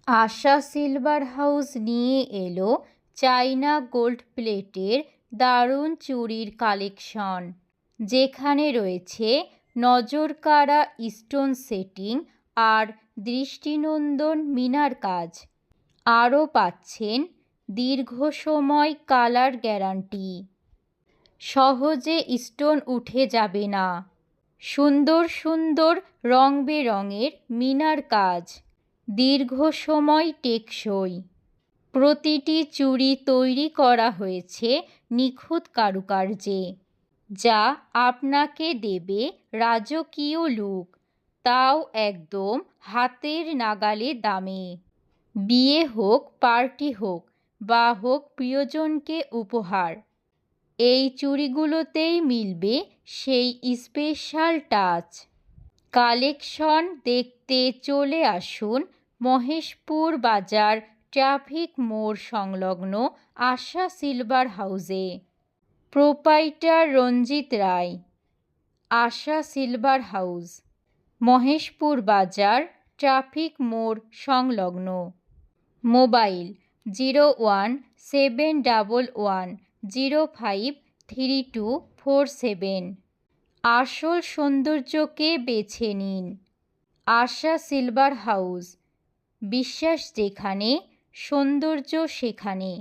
আশা silver house নিয়ে এলো চাইনা gold প্লেটের দারুণ চুড়ির কালেকশন, যেখানে রয়েছে নজরকাড়া স্টোন সেটিং আর দৃষ্টিনন্দন মিনার কাজ। আরও পাচ্ছেন দীর্ঘ সময় কালার গ্যারান্টি, সহজে স্টোন উঠে যাবে না। সুন্দর সুন্দর রং বেরঙের মিনার কাজ, দীর্ঘ সময় টেকসই। প্রতিটি চুড়ি তৈরি করা হয়েছে নিখুঁত কারুকার্যে, যা আপনাকে দেবে রাজকীয় লুক, তাও একদম হাতের নাগালে দামে। বিয়ে হোক, পার্টি হোক বা হোক প্রিয়জনকে উপহার, এই চুড়িগুলোতেই মিলবে সেই স্পেশাল টাচ। কালেকশন দেখতে চলে আসুন মহেশপুর বাজার ট্রাফিক মোড় সংলগ্ন আশা সিলভার হাউসে। প্রোপাইটার রঞ্জিত রায়। আশা সিলভার হাউস, মহেশপুর বাজার ট্রাফিক মোড় সংলগ্ন। মোবাইল 0111053247। আসল সৌন্দর্যকে বেছে নিন। আশা সিলভার হাউস, বিশ্বাস যেখানে, সৌন্দর্য সেখানে।